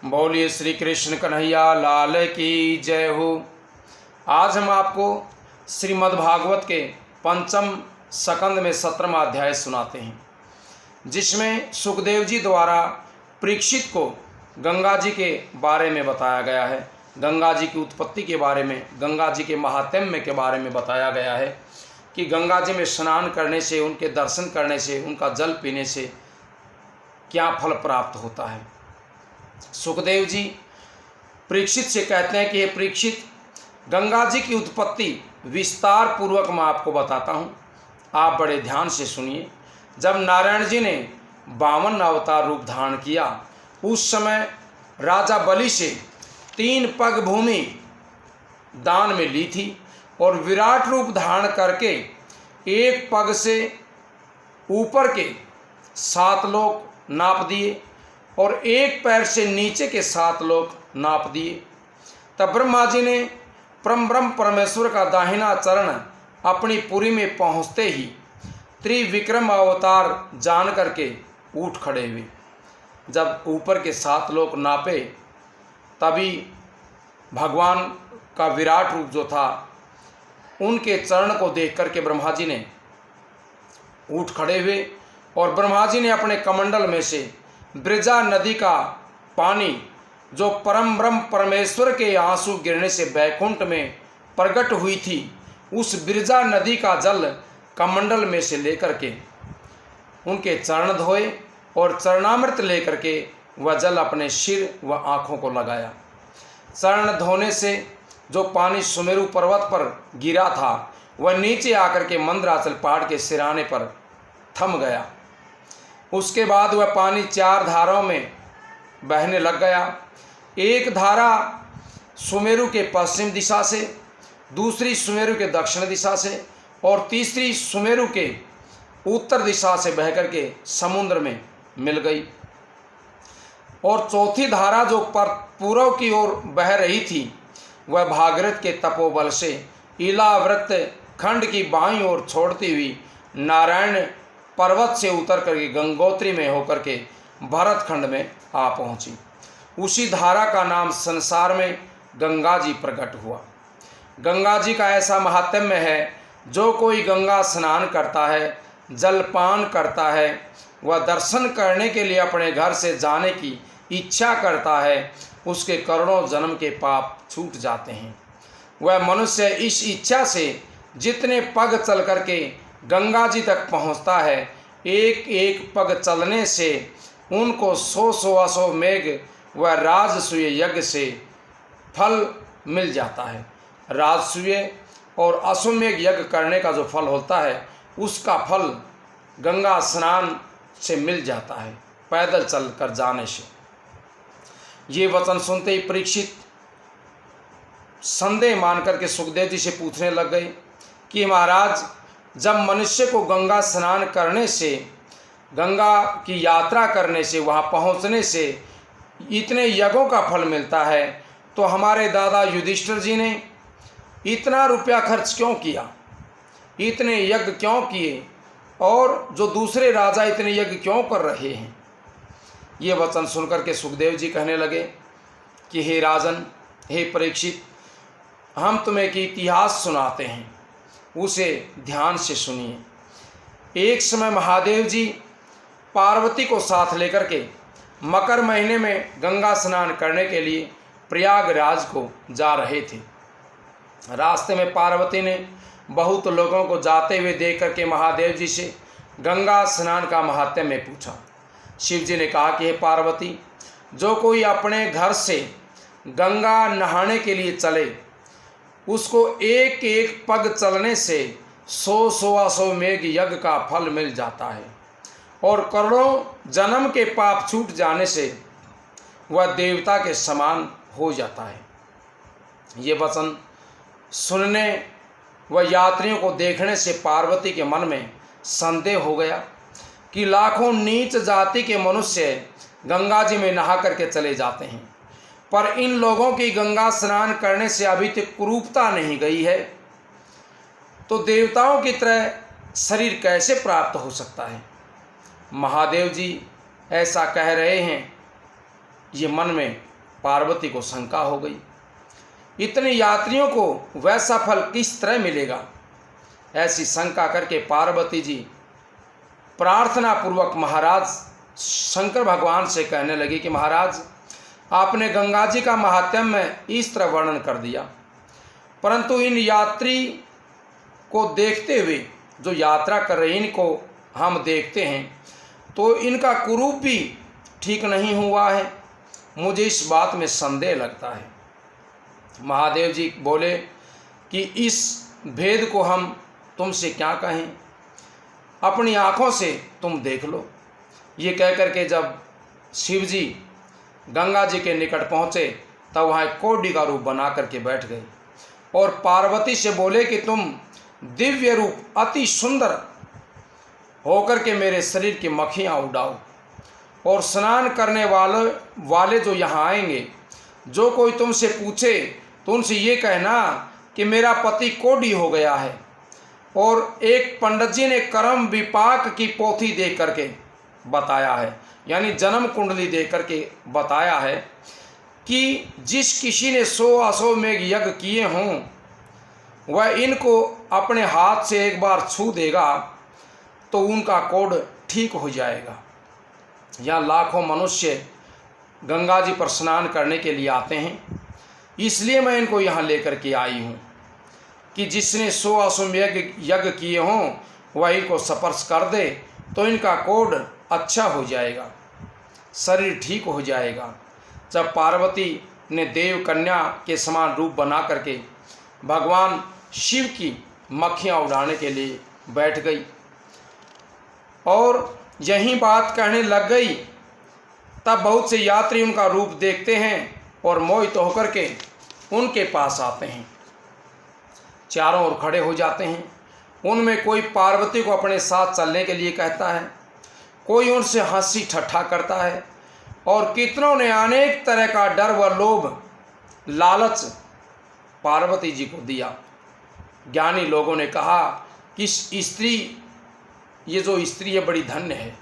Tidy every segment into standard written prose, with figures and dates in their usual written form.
बोलिए श्री कृष्ण कन्हैया लाल की जय हो। आज हम आपको श्रीमद् भागवत के पंचम स्कंद में 17वां अध्याय सुनाते हैं, जिसमें सुखदेव जी द्वारा परीक्षित को गंगा जी के बारे में बताया गया है, गंगा जी की उत्पत्ति के बारे में, गंगा जी के महात्म्य के बारे में बताया गया है कि गंगा जी में स्नान करने से, उनके दर्शन करने से, उनका जल पीने से क्या फल प्राप्त होता है। सुखदेव जी परीक्षित से कहते हैं कि हे परीक्षित, गंगा जी की उत्पत्ति विस्तार पूर्वक मैं आपको बताता हूँ, आप बड़े ध्यान से सुनिए। जब नारायण जी ने 52 अवतार रूप धारण किया, उस समय राजा बलि से 3 पग भूमि दान में ली थी और विराट रूप धारण करके 1 पग से ऊपर के 7 लोक नाप दिए और 1 पैर से नीचे के 7 लोक नाप दिए। तब ब्रह्मा जी ने ब्रह्म परमेश्वर का दाहिना चरण अपनी पुरी में पहुँचते ही त्रिविक्रम अवतार जान करके उठ खड़े हुए। जब ऊपर के 7 लोक नापे, तभी भगवान का विराट रूप जो था, उनके चरण को देख करके ब्रह्मा जी ने उठ खड़े हुए और ब्रह्मा जी ने अपने कमंडल में से ब्रजा नदी का पानी, जो परम ब्रह्म परमेश्वर के आंसू गिरने से बैकुंठ में प्रकट हुई थी, उस ब्रजा नदी का जल कमंडल में से लेकर के उनके चरण धोए और चरणामृत लेकर के वह जल अपने सिर व आँखों को लगाया। चरण धोने से जो पानी सुमेरु पर्वत पर गिरा था, वह नीचे आकर के मंदराचल पहाड़ के सिराने पर थम गया। उसके बाद वह पानी 4 धाराओं में बहने लग गया। एक धारा सुमेरु के पश्चिम दिशा से, दूसरी सुमेरु के दक्षिण दिशा से और तीसरी सुमेरु के उत्तर दिशा से बह करके समुद्र में मिल गई। और चौथी धारा जो पूर्व की ओर बह रही थी, वह भागीरथ के तपोबल से इलाव्रत खंड की बाईं ओर छोड़ती हुई नारायण पर्वत से उतर करके गंगोत्री में होकर के भरत खंड में आ पहुंची। उसी धारा का नाम संसार में गंगा जी प्रकट हुआ। गंगा जी का ऐसा महात्म्य है, जो कोई गंगा स्नान करता है, जलपान करता है, वह दर्शन करने के लिए अपने घर से जाने की इच्छा करता है, उसके करोड़ों जन्म के पाप छूट जाते हैं। वह मनुष्य इस इच्छा से जितने पग चल करके गंगा जी तक पहुंचता है, एक एक पग चलने से उनको 100 मेघ व राजसूय यज्ञ से फल मिल जाता है। राजसूय और अश्वमेघ यज्ञ करने का जो फल होता है, उसका फल गंगा स्नान से मिल जाता है, पैदल चल कर जाने से। ये वचन सुनते ही परीक्षित संदेह मान करके सुखदेव जी से पूछने लग गए कि महाराज, जब मनुष्य को गंगा स्नान करने से, गंगा की यात्रा करने से, वहाँ पहुँचने से इतने यज्ञों का फल मिलता है, तो हमारे दादा युधिष्ठिर जी ने इतना रुपया खर्च क्यों किया, इतने यज्ञ क्यों किए, और जो दूसरे राजा इतने यज्ञ क्यों कर रहे हैं। ये वचन सुनकर के सुखदेव जी कहने लगे कि हे राजन, हे परीक्षित, हम तुम्हें एक इतिहास सुनाते हैं, उसे ध्यान से सुनिए। एक समय महादेव जी पार्वती को साथ लेकर के मकर महीने में गंगा स्नान करने के लिए प्रयागराज को जा रहे थे। रास्ते में पार्वती ने बहुत लोगों को जाते हुए देख करके महादेव जी से गंगा स्नान का महात्म्य पूछा। शिव जी ने कहा कि हे पार्वती, जो कोई अपने घर से गंगा नहाने के लिए चले, उसको एक एक पग चलने से 100 मेघ यज्ञ का फल मिल जाता है और करोड़ों जन्म के पाप छूट जाने से वह देवता के समान हो जाता है। ये वचन सुनने व यात्रियों को देखने से पार्वती के मन में संदेह हो गया कि लाखों नीच जाति के मनुष्य गंगा जी में नहा करके चले जाते हैं, पर इन लोगों की गंगा स्नान करने से अभी तक कुरूपता नहीं गई है, तो देवताओं की तरह शरीर कैसे प्राप्त हो सकता है। महादेव जी ऐसा कह रहे हैं ये मन में पार्वती को शंका हो गई। इतने यात्रियों को वैसा फल किस तरह मिलेगा? ऐसी शंका करके पार्वती जी प्रार्थना पूर्वक महाराज शंकर भगवान से कहने लगी कि महाराज, आपने गंगा जी का महात्म्य इस तरह वर्णन कर दिया, परंतु इन यात्री को देखते हुए, जो यात्रा कर रहे हैं, इनको हम देखते हैं तो इनका कुरूप भी ठीक नहीं हुआ है। मुझे इस बात में संदेह लगता है। महादेव जी बोले कि इस भेद को हम तुमसे क्या कहें, अपनी आँखों से तुम देख लो। ये कह करके जब शिव जी गंगा जी के निकट पहुँचे तब वहाँ एक कोढ़ी का रूप बना करके बैठ गए और पार्वती से बोले कि तुम दिव्य रूप अति सुंदर होकर के मेरे शरीर की मक्खियाँ उड़ाओ, और स्नान करने वाले जो यहाँ आएंगे, जो कोई तुमसे पूछे तो उनसे ये कहना कि मेरा पति कोढ़ी हो गया है। और एक पंडित जी ने कर्म विपाक की पोथी दे करके बताया है, यानी जन्म कुंडली दे करके बताया है कि जिस किसी ने 100 अश्वमेघ यज्ञ किए हों वह इनको अपने हाथ से एक बार छू देगा तो उनका कोढ़ ठीक हो जाएगा। यहाँ लाखों मनुष्य गंगा जी पर स्नान करने के लिए आते हैं, इसलिए मैं इनको यहाँ लेकर के आई हूँ कि जिसने 100 अश्वमेघ यज्ञ किए हों वह इनको स्पर्श कर दे तो इनका कोढ़ अच्छा हो जाएगा, शरीर ठीक हो जाएगा। जब पार्वती ने देव कन्या के समान रूप बना करके भगवान शिव की मक्खियाँ उड़ाने के लिए बैठ गई और यही बात कहने लग गई, तब बहुत से यात्री उनका रूप देखते हैं और मोहित होकर के उनके पास आते हैं, चारों ओर खड़े हो जाते हैं। उनमें कोई पार्वती को अपने साथ चलने के लिए कहता है, कोई उनसे हंसी ठट्ठा करता है, और कितनों ने अनेक तरह का डर व लोभ लालच पार्वती जी को दिया। ज्ञानी लोगों ने कहा कि स्त्री, ये जो स्त्री है बड़ी धन्य है,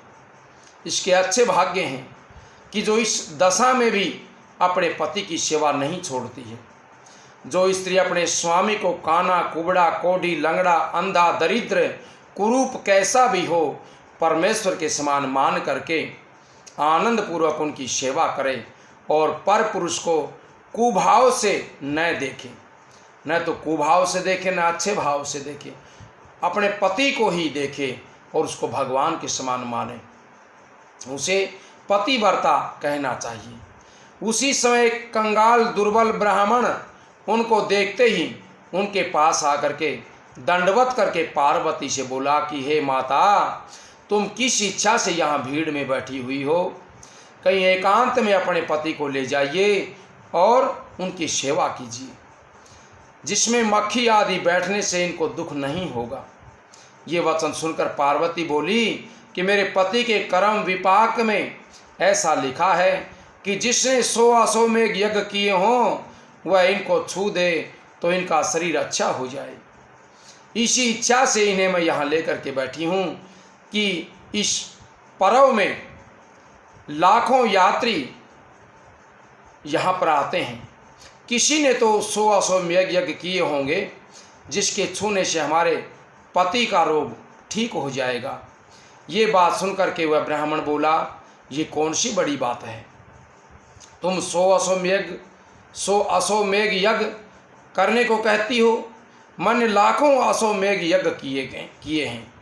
इसके अच्छे भाग्य हैं कि जो इस दशा में भी अपने पति की सेवा नहीं छोड़ती है। जो स्त्री अपने स्वामी को काना, कुबड़ा, कोढ़ी, लंगड़ा, अंधा, दरिद्र, कुरूप कैसा भी हो परमेश्वर के समान मान करके आनंद पूर्वक उनकी सेवा करे और पर पुरुष को कुभाव से न देखे, न तो कुभाव से देखे न अच्छे भाव से देखे, अपने पति को ही देखे और उसको भगवान के समान माने, उसे पतिव्रता कहना चाहिए। उसी समय कंगाल दुर्बल ब्राह्मण उनको देखते ही उनके पास आकर के दंडवत करके पार्वती से बोला कि हे माता, तुम किस इच्छा से यहाँ भीड़ में बैठी हुई हो? कहीं एकांत में अपने पति को ले जाइए और उनकी सेवा कीजिए, जिसमें मक्खी आदि बैठने से इनको दुख नहीं होगा। ये वचन सुनकर पार्वती बोली कि मेरे पति के कर्म विपाक में ऐसा लिखा है कि जिसने 100 अश्वमेघ यज्ञ किए हों वह इनको छू दे तो इनका शरीर अच्छा हो जाए। इसी इच्छा से इन्हें मैं यहाँ लेकर के बैठी हूँ कि इस पर्व में लाखों यात्री यहाँ पर आते हैं, किसी ने तो 100 अश्वमेघ यज्ञ किए होंगे जिसके छूने से हमारे पति का रोग ठीक हो जाएगा। ये बात सुनकर के वह ब्राह्मण बोला, ये कौन सी बड़ी बात है? तुम 100 अश्वमेघ यज्ञ करने को कहती हो? मैंने लाखों अश्वमेघ यज्ञ किए हैं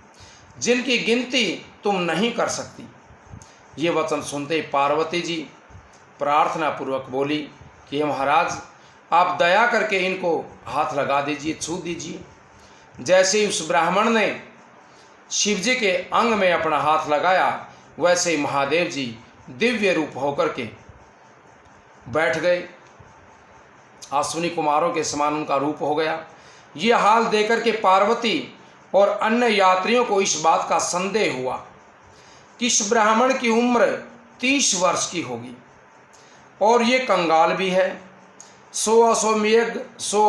जिनकी गिनती तुम नहीं कर सकती। ये वचन सुनते पार्वती जी प्रार्थना पूर्वक बोली कि महाराज, आप दया करके इनको हाथ लगा दीजिए, छू दीजिए। जैसे ही उस ब्राह्मण ने शिव जी के अंग में अपना हाथ लगाया, वैसे ही महादेव जी दिव्य रूप होकर के बैठ गए, अश्विनी कुमारों के समान उनका रूप हो गया। ये हाल देकर के पार्वती और अन्य यात्रियों को इस बात का संदेह हुआ कि इस ब्राह्मण की उम्र 30 वर्ष की होगी और ये कंगाल भी है। 100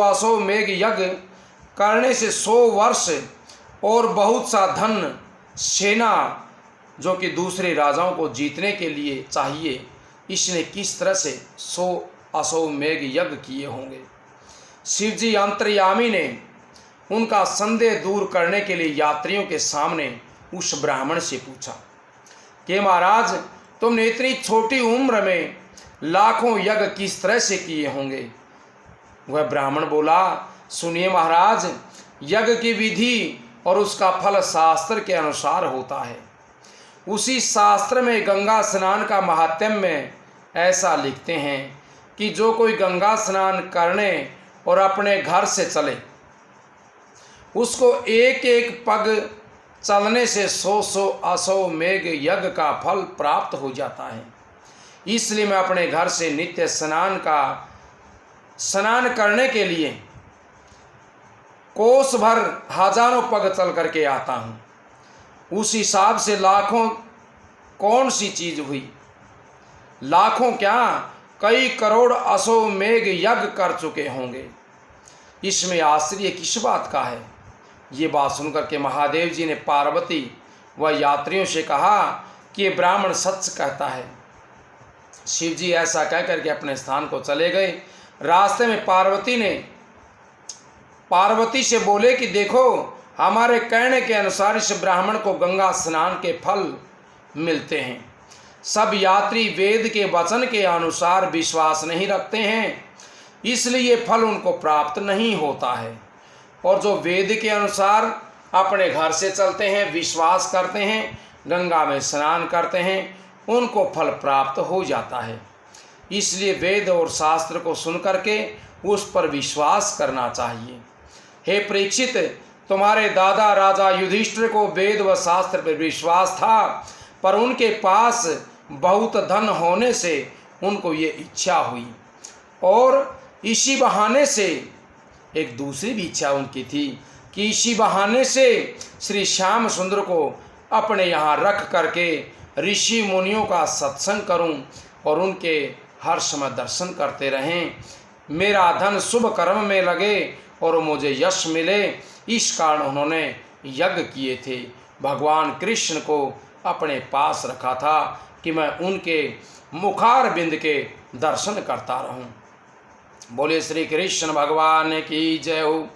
अश्वमेघ यज्ञ करने से 100 वर्ष और बहुत सा धन सेना जो कि दूसरे राजाओं को जीतने के लिए चाहिए, इसने किस तरह से 100 अश्वमेध यज्ञ किए होंगे। शिवजी अंतर्यामी ने उनका संदेह दूर करने के लिए यात्रियों के सामने उस ब्राह्मण से पूछा कि महाराज, तुमने इतनी छोटी उम्र में लाखों यज्ञ किस तरह से किए होंगे। वह ब्राह्मण बोला, सुनिए महाराज, यज्ञ की विधि और उसका फल शास्त्र के अनुसार होता है। उसी शास्त्र में गंगा स्नान का महात्म्य में ऐसा लिखते हैं कि जो कोई गंगा स्नान करने और अपने घर से चले, उसको एक एक पग चलने से 100 अश्वमेध यज्ञ का फल प्राप्त हो जाता है। इसलिए मैं अपने घर से नित्य स्नान करने के लिए कोस भर हजारों पग चल करके आता हूँ। उस हिसाब से लाखों कौन सी चीज हुई, लाखों क्या कई करोड़ अश्वमेध यज्ञ कर चुके होंगे। इसमें आश्चर्य किस बात का है। ये बात सुनकर के महादेव जी ने पार्वती व यात्रियों से कहा कि ये ब्राह्मण सच कहता है। शिव जी ऐसा कहकर के अपने स्थान को चले गए। रास्ते में पार्वती से बोले कि देखो, हमारे कहने के अनुसार इस ब्राह्मण को गंगा स्नान के फल मिलते हैं। सब यात्री वेद के वचन के अनुसार विश्वास नहीं रखते हैं, इसलिए फल उनको प्राप्त नहीं होता है। और जो वेद के अनुसार अपने घर से चलते हैं, विश्वास करते हैं, गंगा में स्नान करते हैं, उनको फल प्राप्त हो जाता है। इसलिए वेद और शास्त्र को सुन करके उस पर विश्वास करना चाहिए। हे परीक्षित, तुम्हारे दादा राजा युधिष्ठिर को वेद व शास्त्र पर विश्वास था, पर उनके पास बहुत धन होने से उनको ये इच्छा हुई, और इसी बहाने से एक दूसरी भी इच्छा उनकी थी कि इसी बहाने से श्री श्याम सुंदर को अपने यहाँ रख करके ऋषि मुनियों का सत्संग करूं और उनके हर समय दर्शन करते रहें, मेरा धन शुभ कर्म में लगे और मुझे यश मिले। इस कारण उन्होंने यज्ञ किए थे। भगवान कृष्ण को अपने पास रखा था कि मैं उनके मुखार बिंद के दर्शन करता रहूं। बोले श्री कृष्ण भगवान की जय हो।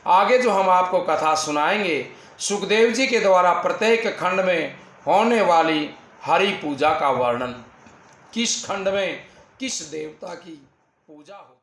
आगे जो हम आपको कथा सुनाएंगे, सुखदेव जी के द्वारा प्रत्येक खंड में होने वाली हरि पूजा का वर्णन, किस खंड में किस देवता की पूजा हो।